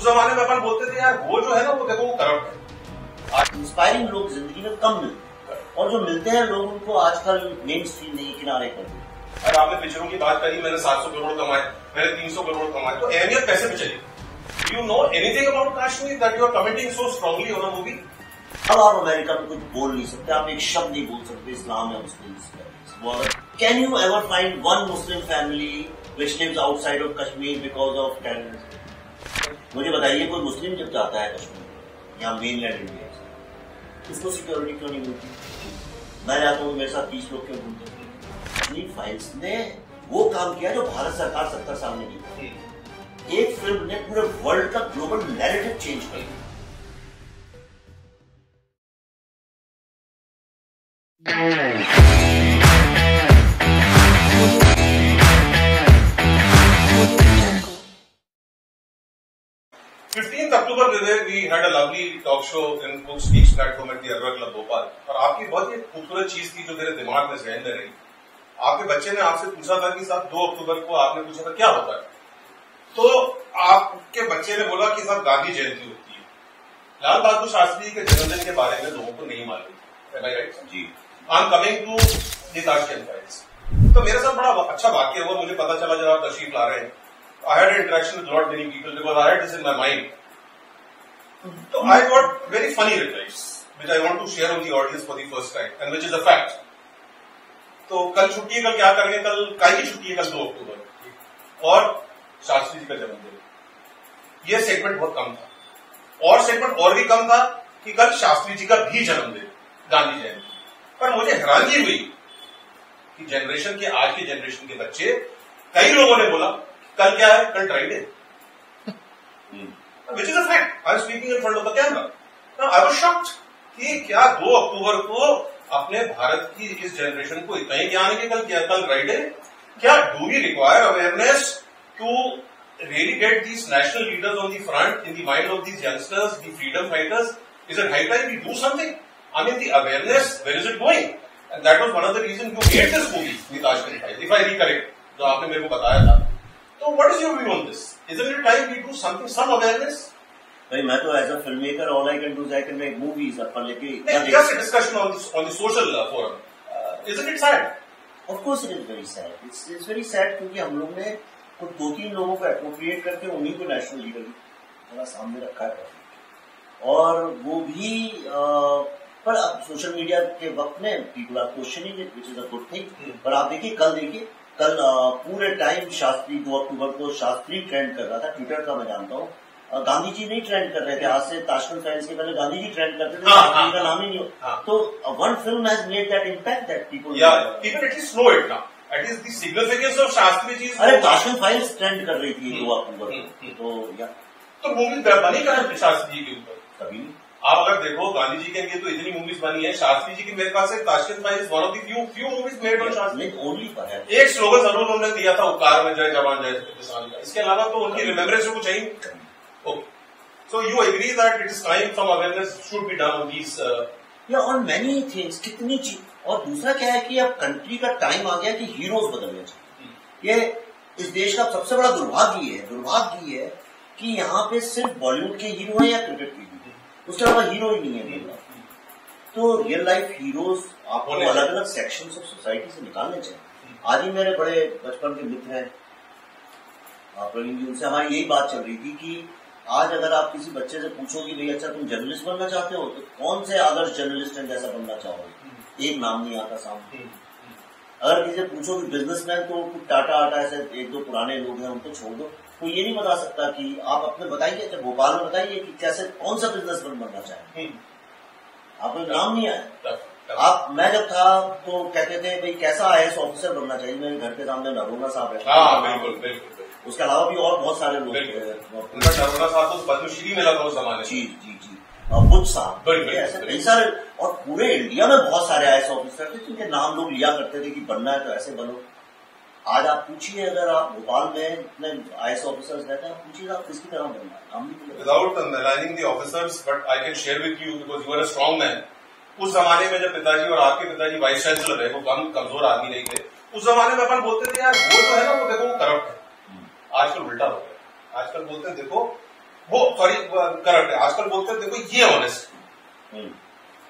जमाने में अपन बोलते थे यार वो जो है ना वो देखो वो करप्ट है। इंस्पायरिंग लोग जिंदगी में कम मिलते हैं और जो मिलते हैं लोग उनको आजकल मेन स्ट्रीम नहीं किनारे कर देते। और आपने पिक्चरों की बात करी, मैंने 700 करोड़ कमाए, मैंने 300 करोड़ कमाए, तो अहमियत कैसे पे चली? You know anything about Kashmir that you are commenting so strongly on a movie? अब आप अमेरिका में कुछ बोल नहीं सकते, आप एक शब्द नहीं बोल सकते इस्लाम या Muslim. Can you ever find one Muslim family which lives outside of Kashmir because of terrorism? मुझे बताइए, कोई मुस्लिम जब जाता है कश्मीर या मेनलैंड इंडिया से, उसको सिक्योरिटी क्यों नहीं मिलती? मैं जाता हूँ, मेरे साथ 30 लोग क्यों घूमते हैं? कश्मीर फाइल्स ने वो काम किया जो भारत सरकार 70 साल में नहीं की। एक फिल्म ने पूरे वर्ल्ड का ग्लोबल नैरेटिव चेंज कर दिया। 15th October we had a lovely talk show in Cook Speaks platform at the Arwa Club Bhopal, और आपकी बहुत ही खूबसूरत चीज थी जो मेरे दिमाग में जहन में रही। आपके बच्चे ने आपसे पूछा था कि साहब 2 अक्टूबर को आपने पूछा था क्या होता है, तो आपके बच्चे ने बोला कि साहब गांधी जयंती होती है। लाल बहादुर शास्त्री के जन्मदिन के बारे में लोगों को नहीं मालूम। राइट जी। I am coming to the Tashkent files. तो मेरे साथ बड़ा अच्छा वाक्य हुआ, मुझे पता चला जब आप तशरीफ ला रहे हैं। I had an interaction with lot many people because I had this in my mind. So I got very funny replies, which I want to share on the audience for the first time, and which is a fact. तो कल छुट्टी है, कल क्या करेंगे? कल काय की छुट्टी है? कल 2 अक्टूबर और शास्त्री जी का जन्मदिन। ये सेगमेंट बहुत कम था, और सेगमेंट और भी कम था कि कल शास्त्री जी का भी जन्मदिन, गांधी जयंती। पर मुझे हैरानगी हुई कि जनरेशन के आज के जनरेशन के बच्चे, कई लोगों ने बोला कल क्या है? कल Friday, which is a fact. I am speaking in front of the camera. I was shocked कि क्या 2 अक्टूबर को अपने भारत की इस जनरेशन को इतना ही ज्ञान है कि कल फ्राइडे? क्या do we require awareness to really get these national leaders on the front in the mind of these youngsters, the freedom fighters? Is it high time we do something? I mean, the awareness, where is it going? And that was one of the reasons you made this movie, the Tashkent Files, if I recollect, जो आपने मेरे को बताया था। So what is your view on this? Isn't it time we do something, some awareness? भाई मैं तो as a film maker all I can do is I can make movies अपन लेके। Just a discussion on the social forum. Isn't it sad? Of course it is very sad. It's very sad क्योंकि हम लोग ने कुछ 2-3 लोगों को appropriate करके उन्हीं को नेशनल लीडर थोड़ा सामने रखा है, और वो भी पर अब सोशल मीडिया के वक्त में people are questioning it, which is a good thing. पर आप देखिए, कल पूरे टाइम शास्त्री 2 अक्टूबर को शास्त्री ट्रेंड कर रहा था। ट्विटर का मैं जानता हूँ, गांधी जी नहीं ट्रेंड कर रहे थे। आज से ताशकंद फाइल्स के पहले गांधी जी ट्रेंड करते थे, शास्त्री का नाम ही नहीं हो। तो one film has made that impact that people at least know it now. That is the significance of Shastri ji. अरे ताशकंद फाइल्स ट्रेंड कर रही थी 2 अक्टूबर को, तो मूवी बनी कहाँ शास्त्री जी के ऊपर? कभी नहीं। आप अगर देखो गांधी जी के लिए तो इतनी मूवीज बनी है, शास्त्री जी की मेरे पास Tashkent files one of the few movies made on Shastri. Only पर है एक स्लोगन जरूर उन्होंने दिया था, उपकार में जय जवान जय किसान का। इसके अलावा तो उनकी रिमेम्बरेंस को चाहिए। Okay, so you agree that it is time some awareness should be done on these या ऑन मेनी थिंग्स। कितनी चीज। और दूसरा क्या है कि अब कंट्री का टाइम आ गया कि हीरोज बदलने चाहिए। ये इस देश का सबसे बड़ा दुर्भाग्य है कि यहाँ पे सिर्फ बॉलीवुड के हीरो हैं या क्रिकेट के हीरो, उसके अलावा हीरो ही नहीं है। तो रियल लाइफ हीरोज आपको अलग अलग सेक्शंस ऑफ सोसाइटी से निकालने चाहिए। आज ही मेरे बड़े बचपन के मित्र हैं प्रवीण जी, उनसे हमारी यही बात चल रही थी कि आज अगर आप किसी बच्चे से पूछोगे भाई अच्छा तुम जर्नलिस्ट बनना चाहते हो, तो कौन से आदर्श जर्नलिस्ट हैं जैसा बनना चाहोगे? एक नाम नहीं आता सामने। अगर किसी से पूछो कि बिजनेसमैन, तो कुछ टाटा आटा ऐसे 1-2 पुराने लोग हैं, उनको छोड़ दो। कोई ये नहीं बता सकता कि आप अपने बताइए, अच्छा भोपाल में बताइए कि कैसे कौन सा बिजनेसमैन बनना चाहें। आपको नाम नहीं आया। मैं जब था तो कहते थे भाई कैसा IAS ऑफिसर बनना चाहिए। मेरे घर के सामने नरोना साहब है, उसके अलावा भी और बहुत सारे लोग हैं। नरोना साहब तो पद्मश्री मिला था उस जमाने। जी बुद्ध साहब, ऐसे कई सारे, और पूरे इंडिया में बहुत सारे IAS ऑफिसर थे जिनके नाम लोग लिया करते थे कि बनना है तो ऐसे बनो। आज आप पूछिए, अगर आप भोपाल में इतने IAS ऑफिसर्स रहते हैं, आप पूछिए आप किसकी तरह बनना है, नाम नहीं। Without maligning the officers, but I can share with you because you are a strong man. उस जमाने में जब पिताजी और आपके पिताजी वाइस चांसलर है, वो कम कमजोर आदमी नहीं थे। उस जमाने में अपन बोलते थे यार वो जो है ना वो देखो वो करप्ट है। आजकल उल्टा हो गया। आजकल बोलते हैं देखो वो सॉरी करेक्ट है, आजकल बोलते हैं देखो ये ऑनेस्ट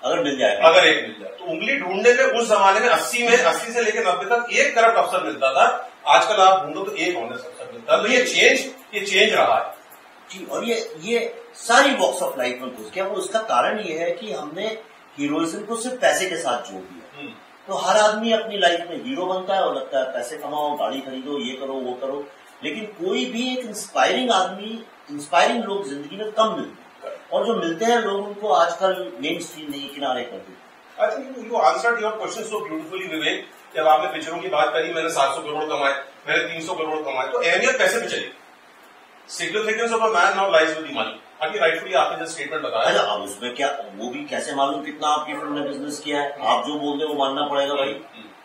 अगर मिल जाए, अगर एक मिल जाए तो उंगली ढूंढने में उस जमाने में 80 से लेकर 90 तक एक करप्ट अफसर मिलता था, आजकल आप ढूंढो तो एक ऑनेस्ट अफसर मिलता है। तो ये चेंज रहा है जी। और ये सारी वॉक्स ऑफ लाइफ में घुस गया। वो उसका कारण ये है कि हमने हीरोइज्म को सिर्फ पैसे के साथ जोड़ दिया। तो हर आदमी अपनी लाइफ में हीरो बनता है और लगता है पैसे कमाओ, गाड़ी खरीदो, ये करो वो करो, लेकिन कोई भी एक इंस्पायरिंग लोग जिंदगी में कम मिलते हैं, और जो मिलते हैं लोग उनको आजकल मेन स्ट्रीम नहीं किनारे कर देते। I think you answered your question so beautifully Vivek. जब आपने पिक्चरों की बात करी, मैंने 700 करोड़ कमाए, मैंने 300 करोड़ कमाए, तो अहमियत पैसे में चली। Significance of a man now lies with the money. अभी राइटफुली आपने जो स्टेटमेंट बताया, अच्छा अब उसमें क्या, वो भी कैसे मालूम कितना आपकी फिल्म ने बिजनेस किया है? आप जो बोल रहे वो मानना पड़ेगा भाई।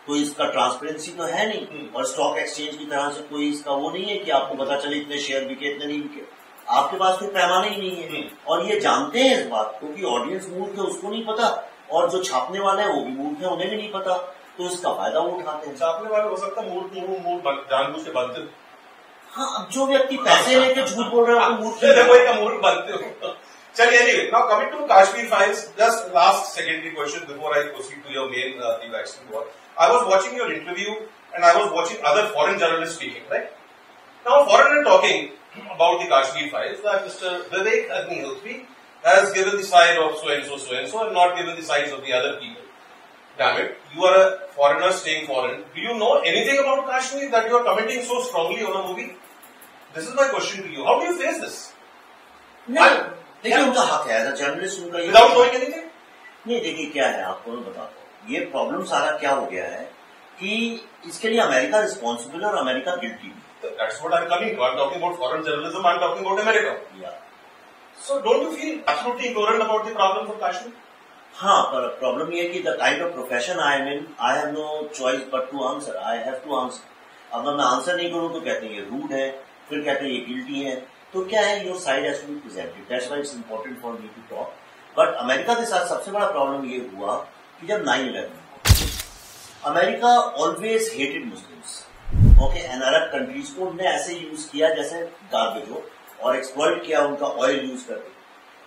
तो इसका ट्रांसपेरेंसी तो है नहीं, और स्टॉक एक्सचेंज की तरह से कोई इसका वो नहीं है कि आपको पता चले इतने शेयर बिके इतने नहीं बिके। आपके पास कोई पैमाना ही नहीं है, और ये जानते हैं इस बात को कि ऑडियंस मूर्ख है उसको नहीं पता, और जो छापने वाले हैं वो भी मूर्ख है उन्हें भी नहीं पता, तो इसका फायदा वो उठाते हैं। छापने वाले हो सकता है मूर्ख जानबूझ के बनते। हाँ, अब जो व्यक्ति पैसे लेके झूठ बोल रहे हो मूर्ख बनते हो। चलिए, anyway, now coming to Kashmir Files, just last secondary question before I proceed to your main the action war. I was watching your interview and I was watching other foreign journalists speaking, right? Now, a foreigner talking about the Kashmir Files, that Mr. Vivek Agnihotri has given the side of so and so and not given the sides of the other people. Damn it, you are a foreigner staying foreign. Do you know anything about Kashmir that you are commenting so strongly on a movie? This is my question to you. How do you face this? देखिए, उनका हक है as a journalist, उनका without doing anything. नहीं, देखिए क्या है, आपको मैं बताता हूँ, ये प्रॉब्लम सारा क्या हो गया है कि इसके लिए अमेरिका रिस्पॉन्सिबल और अमेरिका गिल्टी भी। That's what I'm coming to. I'm talking about foreign journalism. I'm talking about America. Yeah. So don't you feel absolutely ignorant about the problems of Kashmir? हाँ, पर प्रॉब्लम ये है कि the kind of profession I am in, I have no choice but to answer. I have to answer. अब मैं answer नहीं करूँ तो कहते हैं ये रूड है, फिर कहते हैं ये गिल्टी है। तो क्या है, your side has to be presented, that's why it's important for me to talk. But America के साथ सबसे बड़ा प्रॉब्लम ये हुआ कि जब 9/11 America always hated Muslims, okay, and Arab countries को उन्होंने ऐसे यूज किया जैसे गार्बेज हो, और एक्सप्लॉइट किया उनका ऑयल यूज करके।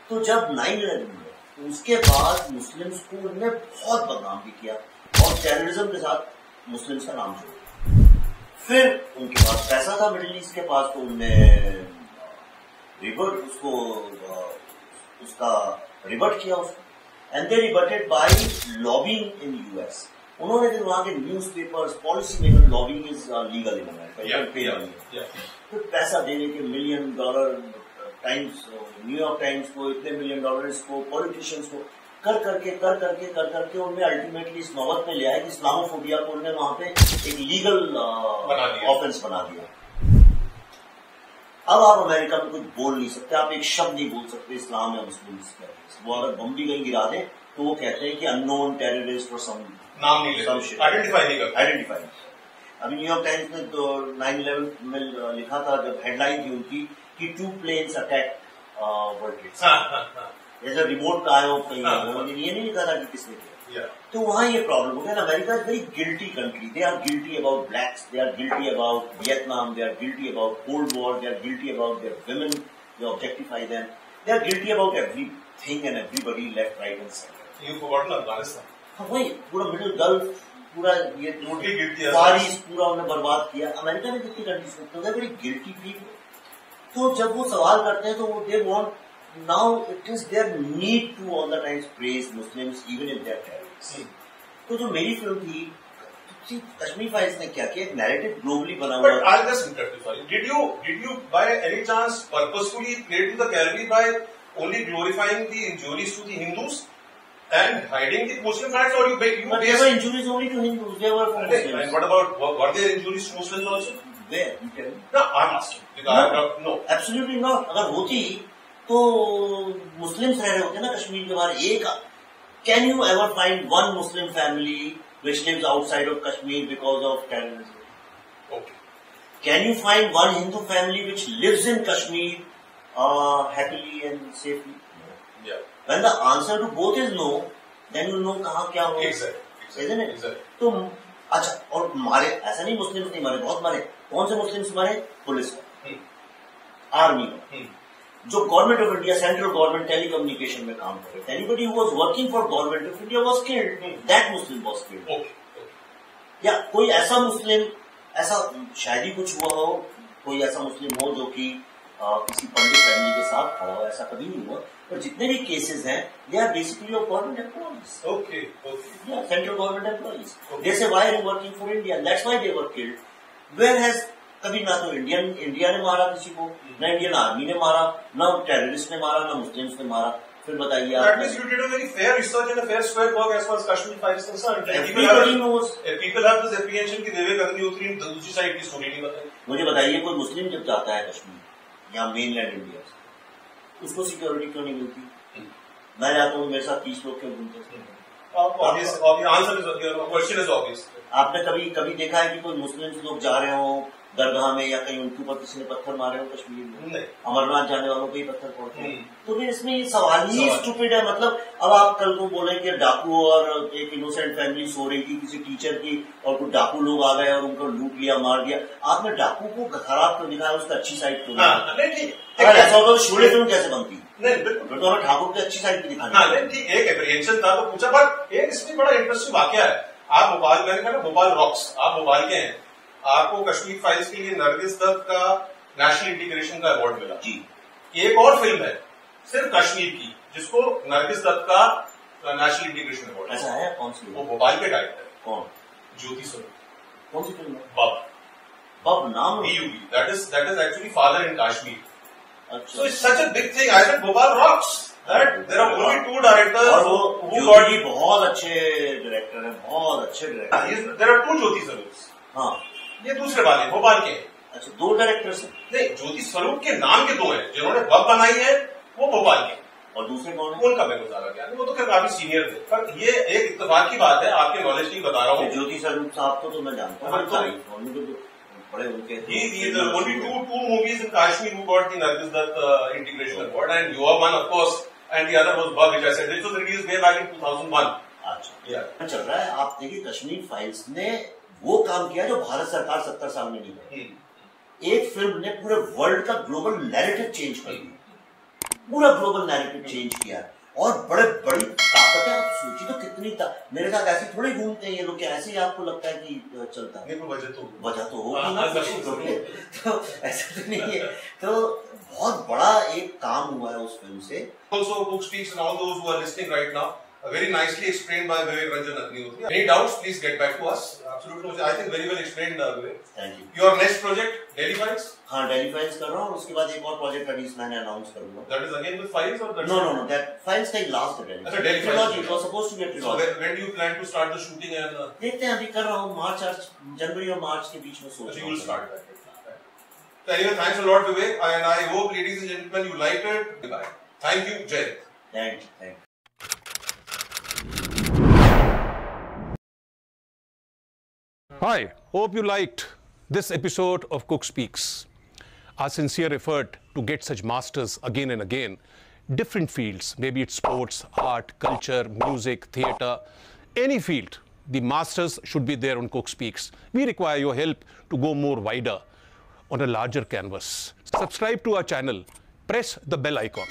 तो जब 9/11 हुआ तो उसके बाद मुस्लिम्स को उन्होंने बहुत बदनाम भी किया, और टेररिज्म के साथ मुस्लिम्स का नाम जोड़ा। फिर उनके पास पैसा था मिडिल ईस्ट के पास, तो उन्होंने उसका रिवर्ट किया उसको, and they reverted by lobbying in US. उन्होंने फिर वहां के newspapers, policy maker, lobbying is legal in America, तो पैसा देने के $1 मिलियन टाइम्स, न्यूयॉर्क टाइम्स को इतने $1 मिलियन को, पॉलिटिशियंस को कर करके उन्हें अल्टीमेटली इस नौबत में ले आया कि इस्लामोफोबिया को उन्होंने वहां पे एक लीगल ऑफेंस बना दिया। अब आप अमेरिका में कुछ बोल नहीं सकते, आप एक शब्द नहीं बोल सकते इस्लाम या मुस्लिम। वो अगर बम भी कहीं गिरा दें तो वो कहते हैं कि अननोन टेररिस्ट और सम नाम नहीं लेते, आइडेंटिफाई। अभी न्यूयॉर्क टाइम्स ने तो 9/11 में लिखा था, जब हेडलाइन थी उनकी कि 2 planes attack world trade centre, जैसे रिमोट आए हो कहीं, ये नहीं लिखा था कि किसने किया। तो वहां ये प्रॉब्लम हो गया। America is very guilty country, they are guilty about blacks, they are guilty about Vietnam, they are guilty about cold war, they are guilty about their women, they objectify them, they are guilty about everything and everybody, left, right and center. You forgotten Afghanistan? हाँ, वही पूरा middle gulf, पूरा ये totally guilty, फार east पूरा उन्हें बर्बाद किया। America ने कितनी कंट्रीज में, तो बड़ी गिल्टी पीपल। तो जब वो सवाल करते हैं तो वो they want, now it is their need to all the times praise Muslims even if they are terrorists. तो जो मेरी फिल्म थी कश्मीर फाइल्स ने क्या किया, एक नैरेटिव ग्लोबली बना हुआ। But I'll just interrupt you, sorry. Did you by any chance purposefully play to the calorie by only glorifying the injuries to the Hindus and hiding the Muslim facts, or But there were injuries only to Hindus, they were for Muslims. And what about, were there injuries to Muslims also? Where? You tell me. No, I'm asking. No, absolutely not. अगर होती तो Muslims रह रहे होते ना कश्मीर के बाहर। एक, can you ever find one Muslim family which lives outside of Kashmir because of terrorism? Okay. Can you find one Hindu family which lives in Kashmir happily and safely? Yeah. When the answer to both is no, then you know कहाँ क्या हो। Exactly. Isn't it? तो अच्छा, और मारे ऐसा नहीं Muslims नहीं मारे, बहुत मारे। कौन से मुस्लिम्स मारे? पुलिस में, आर्मी में। जो government of India, central government telecommunication में काम कर रहे थे, anybody who was working for government of India was killed, that Muslim was killed. या कोई ऐसा मुस्लिम, ऐसा शायद ही कुछ हुआ हो, कोई ऐसा मुस्लिम हो जो कि किसी पंडित फैमिली के साथ खड़ा हो, ऐसा कभी नहीं हुआ। पर जितने भी केसेस हैं, they are basically of government employees. Okay, या central government employees. They say why are you working for India, that's why they were killed. Where has, कभी ना तो इंडिया ने मारा किसी को, ना इंडियन आर्मी ने मारा, ना टेररिस्ट ने मारा, ना मुस्लिम्स ने मारा। फिर बताइए आप। That means you did a very fair research and a fair square work as far as Kashmir files concerned. Everybody knows. People have this apprehension कि देवेंद्र अग्निहोत्री ने दूसरी साइड की स्टोरी नहीं बताई। मुझे बताइए, कोई मुस्लिम जब जाता है कश्मीर या मेनलैंड इंडिया से, उसको सिक्योरिटी क्यों नहीं मिलती? मैं जाता हूँ, मेरे साथ 30 लोग क्यों घूमते हैं? आपने कभी देखा है कि कोई मुस्लिम लोग जा रहे हो दरगाह में या कहीं उनके ऊपर किसी ने पत्थर मारे हो कश्मीर में? अमरनाथ जाने वालों को ही पत्थर पड़ते हैं। तो फिर इसमें ये सवाल ही स्टूपिड है। मतलब अब आप कल को बोले कि डाकू और एक इनोसेंट फैमिली सो रही थी किसी टीचर की, और कुछ डाकू लोग आ गए और उनको लूट लिया, मार दिया। आपने डाकू को खराब क्यों दिखाया, उसका अच्छी साइड क्यों? अगर ऐसा होता तो शोले फिल्म कैसे बनती? नहीं, बिल्कुल। तो हमें ठाकुर की अच्छी साइड की दिखानी। ठीक, एक एप्रीहेंशन था तो पूछा, बट एक इसमें बड़ा इंटरेस्टिंग वाकया है। आप भोपाल, मैंने कहा भोपाल रॉक्स, आप भोपाल के हैं, आपको कश्मीर फाइल्स के लिए नरगिस दत्त का नेशनल इंटीग्रेशन का अवार्ड मिला जी। एक और फिल्म है सिर्फ कश्मीर की जिसको नरगिस दत्त का नेशनल इंटीग्रेशन अवार्ड। ऐसा है? कौन सी? वो भोपाल के डायरेक्टर। कौन? ज्योति स्वरूप। कौन सी फिल्म है? बब नाम? BUB, that is actually father in Kashmir. अच्छा। So it's such a big thing. I said Bhopal rocks. That there are only 2 directors who got it. बहुत अच्छे डायरेक्टर हैं, बहुत अच्छे डायरेक्टर। There are 2 ज्योति स्वरूप। हाँ, ये दूसरे वाले भोपाल के। अच्छा, 2 डायरेक्टर्स हैं? नहीं, ज्योति स्वरूप के नाम के 2 हैं, जिन्होंने बब बनाई है वो भोपाल के। और दूसरे कौन है? उनका मेरे को ज्यादा ज्ञान है, वो तो काफी सीनियर थे। पर ये एक इत्तेफाक की बात है, आपके नॉलेज की बता रहा हूँ। ज्योति स्वरूप साहब को तो मैं जानता हूँ, बड़े उनके। Only two movies in Kashmir who got the Nargis Dutt integration award, and you are one, of course, and the other was Bub, which I said, which was released way back in 2001. अच्छा, चल रहा है। आप देखिए, Kashmir files ने वो काम किया जो भारत सरकार 70 साल में नहीं कर। एक फिल्म ने पूरे वर्ल्ड का ग्लोबल नैरेटिव चेंज कर दिया, पूरा ग्लोबल नैरेटिव चेंज किया, और बड़ी ताकत है। आप सोचिए तो कितनी मेरे साथ ऐसे थोड़े घूमते हैं ये लोग, क्या ऐसे ही आपको लगता है कि चलता है? वजह तो होगी, तो ऐसा तो नहीं है। तो बहुत बड़ा एक काम हुआ है उस फिल्म से। Also, Book Speaks and all those who are listening right now, very nicely explained by Vivek Ranjan Agnihotri. Any doubts, please get back to us. Absolutely, I think very well explained, Vivek. Thank you. Your next project, Delhi Files? हाँ, Delhi Files कर रहा हूँ, उसके बाद एक और project अभी मैंने अनाउंस करूँगा। That is again with Files or that? No, that Files का ही लास्ट है। अच्छा, Delhi Files. It was supposed to be a trilogy. So when do you plan to start the shooting and? देखते हैं, अभी कर रहा हूँ, जनवरी और मार्च के बीच में सोच रहा हूँ। You will start that. So anyway, thanks a lot, Vivek, and I hope, ladies and gentlemen, you liked it. Goodbye. Thank you, Jay. Thank you. Hi, hope you liked this episode of Cook Speaks. Our sincere effort to get such masters again and again, different fields, maybe it's sports, art, culture, music, theatre, any field, the masters should be there on Cook Speaks. We require your help to go more wider on a larger canvas. Subscribe to our channel, press the bell icon.